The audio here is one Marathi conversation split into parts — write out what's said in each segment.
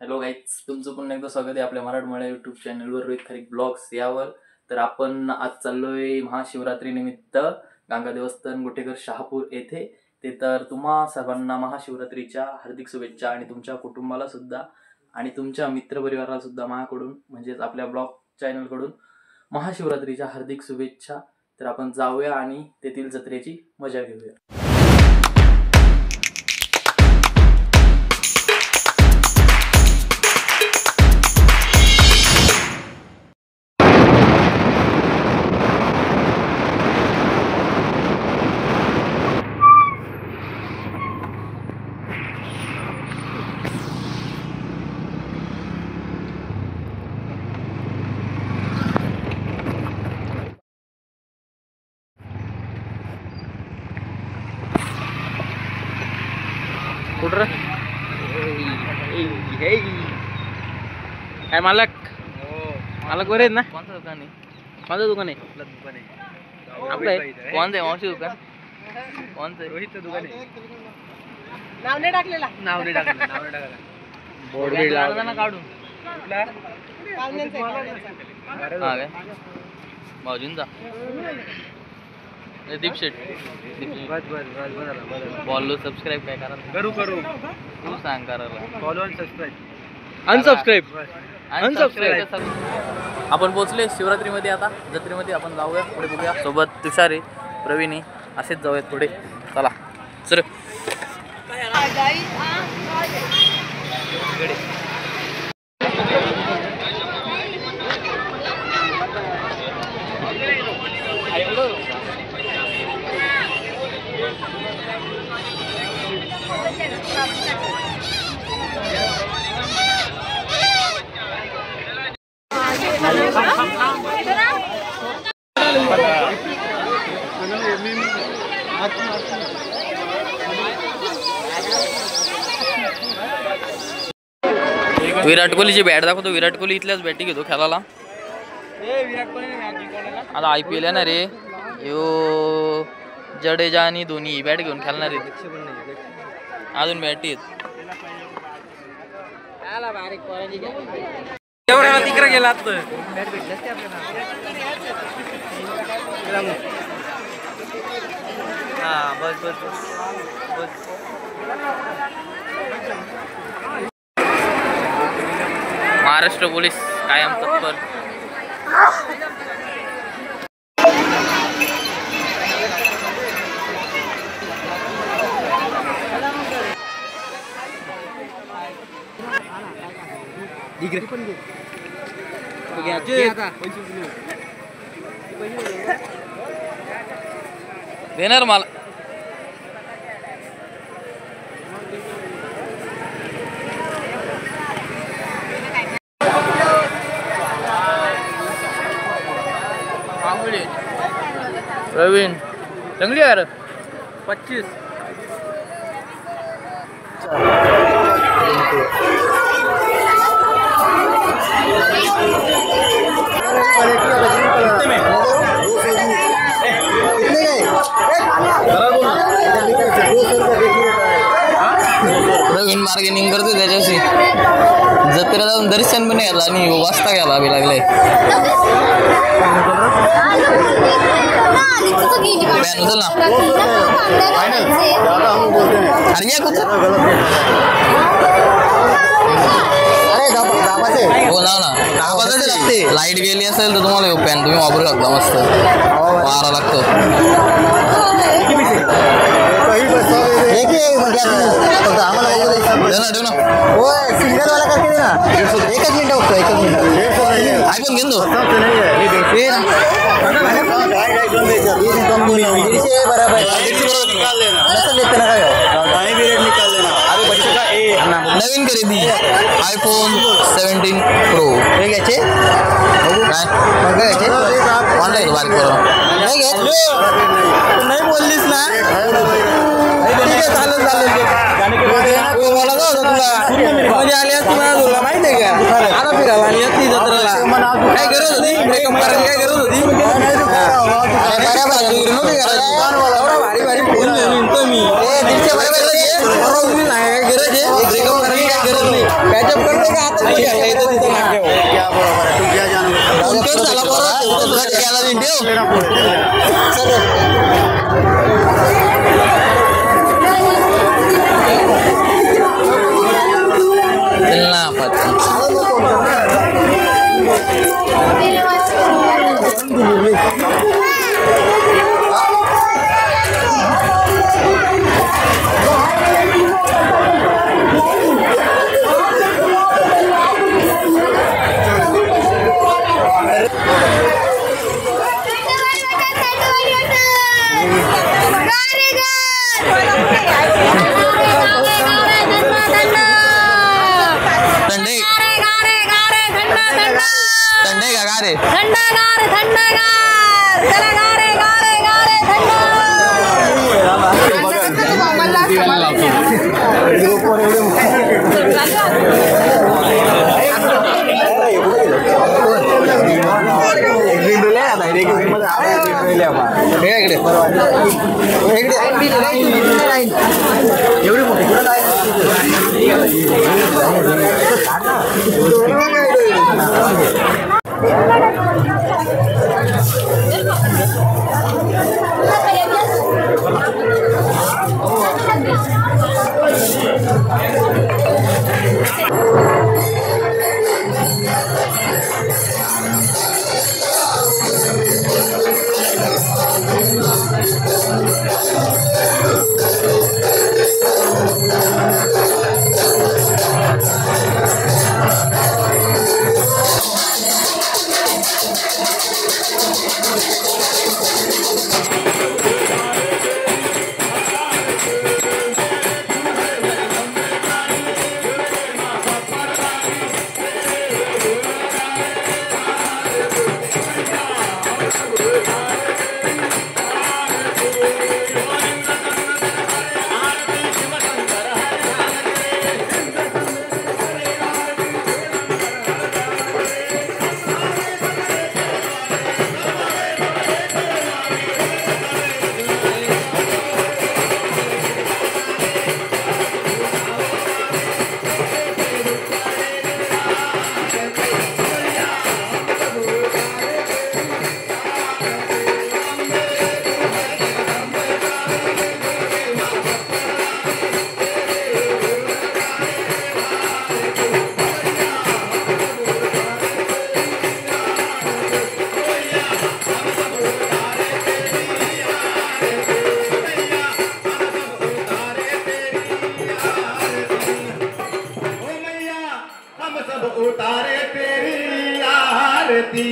हॅलो गाईज, तुमचं पुन्हा एकदा स्वागत आहे आपल्या मराठमोळ्या यूट्यूब चॅनलवर रोहित खरीक ब्लॉग्स यावर. तर आपण आज चाललोय महाशिवरात्री निमित्त गंगा देवस्थान गुटेकर शहापूर येथे. ते तर तुम्हा सर्वांना महाशिवरात्रीच्या हार्दिक शुभेच्छा आणि तुमच्या कुटुंबाला सुद्धा आणि तुमच्या मित्रपरिवाराला सुद्धा माझ्याकडून म्हणजेच आपल्या ब्लॉग चॅनलकडून महाशिवरात्रीच्या हार्दिक शुभेच्छा. तर आपण जाऊया आणि तेथील जत्रेची मजा घेऊया. कुठं काय मालक मालक बरे आहेत ना? कोणतं दुकान आहे? माझं दुकान आहे. आपलं आहे. कोणतं आहे मावशी दुकान? कोणतं आहे? रोहितचं दुकान आहे. नाव नाही टाकलेलं. बोर्ड बिर्ड लावला ना काढून. हा काय भाऊजींचा दीप शेट. फॉलो सबस्क्राईब काय करा? करू तू सांग करायला. फॉलो आणि सबस्क्राईब अनसबस्क्राईब. आपण पोहोचले शिवरात्रीमध्ये. आता जत्रेमध्ये आपण जाऊया, पुढे बघूया. सोबत तुषार प्रवीण असेच जाऊयात पुढे. चला सर. विराट कोहलीची बॅट दाखवतो. विराट कोहली इथल्याच बॅटी घेतो खेळायला. आता IPL आहे ना रे. यो जडेजा आणि धोनी बॅट घेऊन खेळणार आहेत. अजून बॅटी आहेत. तिकडे गेला महाराष्ट्र पोलीस कायम तत्पर. देणार मला. प्रवीण चांगली यार. 25 प्रवीण बार्गेनिंग करतो त्याच्याशी. जत्रेला जाऊन दर्शन पण घ्यायला आणि वाजता घ्यायला हवी लागले. हो ना ना. लाईट गेली असेल तर तुम्हाला पॅन तुम्ही वापरू शकता. मस्त वारा लागतो. एकच मिनिट बघतो. ऐकून घेऊन दो. नवीन खरेदी iPhone 17 Pro हे घ्यायचे. ऑनलाईन बारीक करून नाही बोललीस ना. चालेल मला जाऊ तुला म्हणजे आली असती मला तुला माहिती आहे का? आता फिरायला आणि येते जत्रेला. काय गरज होती ब्रेकअप करायची? काय गरज होती? भारी भारी फोन घेऊन मी काय गरज आहे ब्रेकअप करायची? काय गरज नाही. पॅचअप करते का? उतारे तेरी आरती।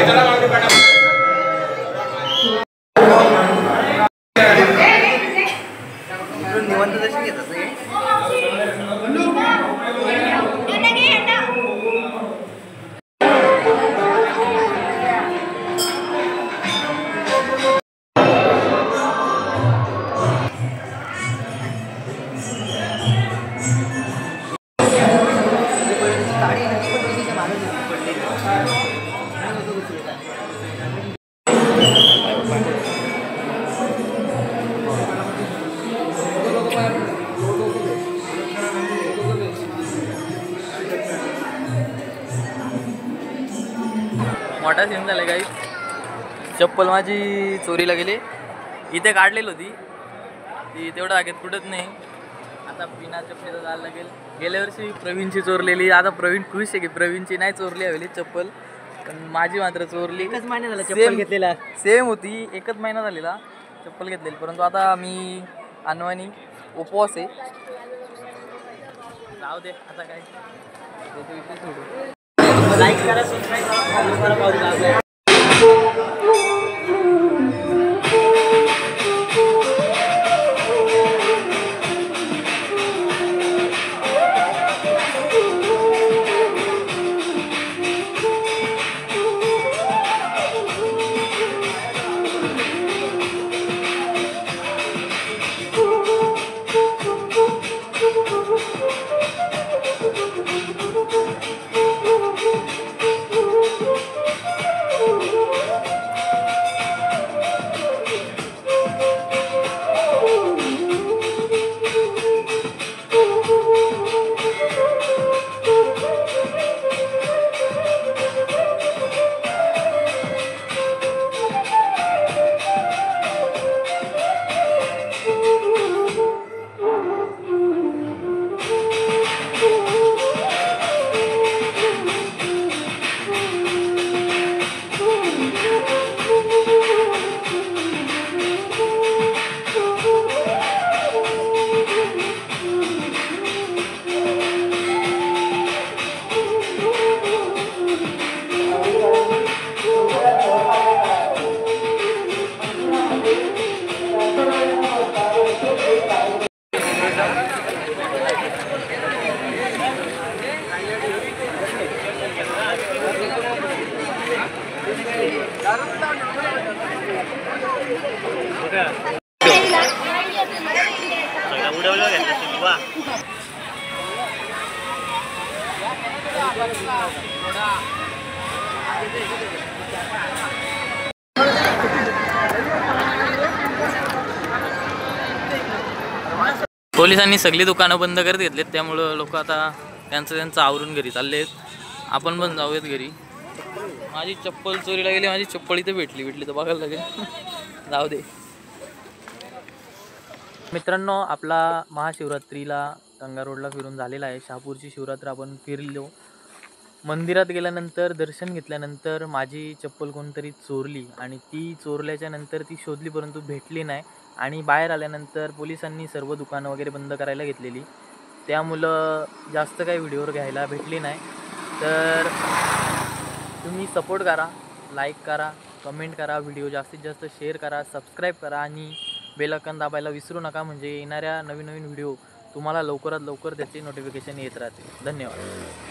चला फाटा सीन झाला काही. चप्पल माझी चोरीला गेली. इथे काढलेली होती ती तेवढं जागेत कुठत नाही. आता बिना चप्पलीचं जायला लागेल. गेल्या वर्षी प्रवीणची चोरलेली. आता प्रवीण खुश आहे की प्रवीणची नाही चोरली हवेली चप्पल, पण माझी मात्र चोरली. एकच महिना झाला चप्पल घेतलेला. सेम होती, एकच महिना झालेला चप्पल घेतलेली. परंतु आता मी अनवाणी उपवास आहे. जाऊ दे आता काय सोडू. लाईक करा, सबस्क्राईब करा, फॉलो करा, पाहू लागले. पोलिसांनी सगळी दुकानं बंद करत घेतलेत, त्यामुळं लोक आता त्यांचं आवरून घरी चालले आहेत. आपण पण जाऊयात घरी. माझी चप्पल चोरीला गेली. माझी चप्पल इथे भेटली तर बघायला लागेल. जाऊ दे. मित्रांनो, आपला महाशिवरात्रीला गंगा रोडला फिरून झालेला आहे. शहापूरची शिवरात्र आपण फिरलो. मंदिरात गेल्यानंतर दर्शन घेतल्यानंतर माझी चप्पल कोणतरी चोरली आणि ती चोरल्याच्या नंतर ती शोधली, परंतु भेटली नाही. आणि बाहेर आल्यानंतर पोलिसांनी सर्व दुकानं वगैरे बंद करायला घेतलेली, त्यामुळं जास्त काही व्हिडिओवर घ्यायला भेटली नाही. तर तुम्ही सपोर्ट करा, लाईक करा, कमेंट करा, व्हिडिओ जास्तीत जास्त शेअर करा, सबस्क्राईब करा आणि बेल आयकॉन दाबायला विसरू नका. म्हणजे येणाऱ्या नवीन व्हिडिओ तुम्हाला लवकरात लवकर त्याची नोटिफिकेशन येत राहते. धन्यवाद.